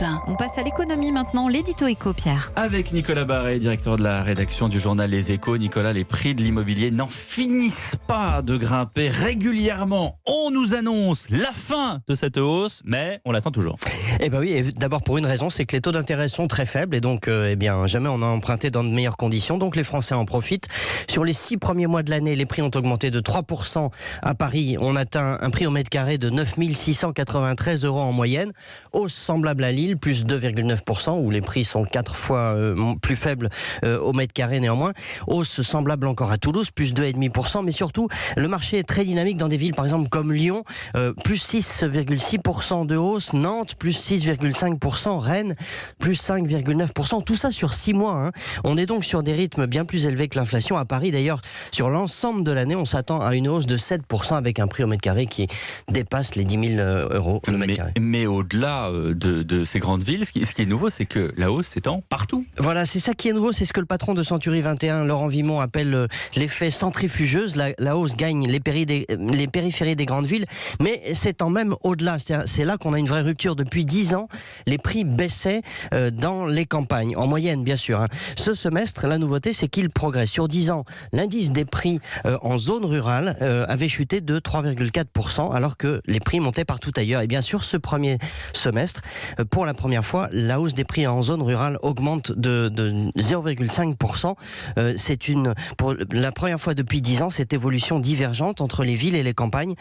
Europe 1. On passe à l'économie maintenant, l'édito éco, Pierre. Avec Nicolas Barré, directeur de la rédaction du journal Les Échos. Nicolas, les prix de l'immobilier n'en finissent pas de grimper régulièrement. On nous annonce la fin de cette hausse, mais on l'attend toujours. Eh ben oui, et d'abord pour une raison, c'est que les taux d'intérêt sont très faibles et donc jamais on a emprunté dans de meilleures conditions, donc les Français en profitent. Sur les 6 premiers mois de l'année, les prix ont augmenté de 3%. À Paris, on atteint un prix au mètre carré de 9 693 € en moyenne. Hausse semblable à Lille, plus 2,9%, où les prix sont 4 fois plus faibles au mètre carré néanmoins. Hausse semblable encore à Toulouse, plus 2,5%, mais surtout, le marché est très dynamique dans des villes, par exemple comme Lyon, plus 6,6% de hausse, Nantes, plus 6,5%, Rennes, plus 5,9%, tout ça sur 6 mois. On est donc sur des rythmes bien plus élevés que l'inflation. À Paris, d'ailleurs, sur l'ensemble de l'année, on s'attend à une hausse de 7% avec un prix au mètre carré qui dépasse les 10 000 € le mètre carré. Mais au-delà de ces grandes villes, ce qui est nouveau, c'est que la hausse s'étend partout. Voilà, c'est ça qui est nouveau, c'est ce que le patron de Century 21, Laurent Vimont, appelle l'effet centrifugeuse. La hausse gagne les périphéries des grandes villes, mais s'étend même au-delà. C'est là qu'on a une vraie rupture. Depuis 10 ans, les prix baissaient dans les campagnes, en moyenne bien sûr. Ce semestre, la nouveauté, c'est qu'il progresse. Sur 10 ans, l'indice des prix en zone rurale avait chuté de 3,4%, alors que les prix montaient partout ailleurs. Et bien sûr, ce premier semestre, pour la première fois, la hausse des prix en zone rurale augmente de 0,5%. Pour la première fois depuis 10 ans, cette évolution divergente entre les villes et les campagnes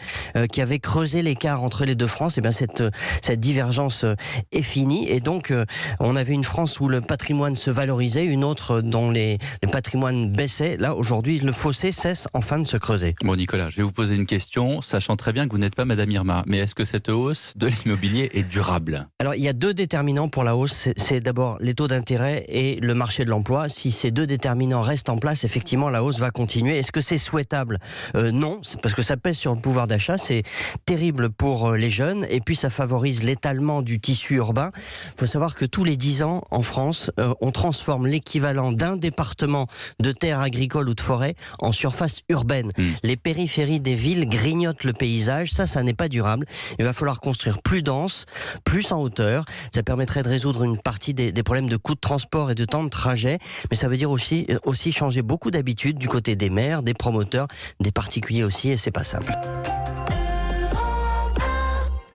qui avait creusé l'écart entre les deux France, et bien cette divergence est finie. Et donc, on avait une France où le patrimoine se valorisait, une autre dont les patrimoines baissaient. Là, aujourd'hui, le fossé cesse enfin de se creuser. Bon, Nicolas, je vais vous poser une question, sachant très bien que vous n'êtes pas Madame Irma, mais est-ce que cette hausse de l'immobilier est durable ? Alors, il y a 2 déterminants pour la hausse. C'est d'abord les taux d'intérêt et le marché de l'emploi. Si ces 2 déterminants restent en place, effectivement, la hausse va continuer. Est-ce que c'est souhaitable ? Non, parce que ça pèse sur le pouvoir d'achat. C'est terrible pour les jeunes. Et puis, ça favorise l'étalement du tissu urbain. Il faut savoir que tous les 10 ans, en France, on transforme l'équivalent d'un département de terres agricoles ou de forêt en surface urbaine. Les périphéries des villes grignotent le paysage. Ça n'est pas durable. Il va falloir construire plus dense, plus en hauteur. Ça permettrait de résoudre une partie des problèmes de coûts de transport et de temps de trajet. Mais ça veut dire aussi changer beaucoup d'habitudes du côté des maires, des promoteurs, des particuliers aussi, et c'est pas simple.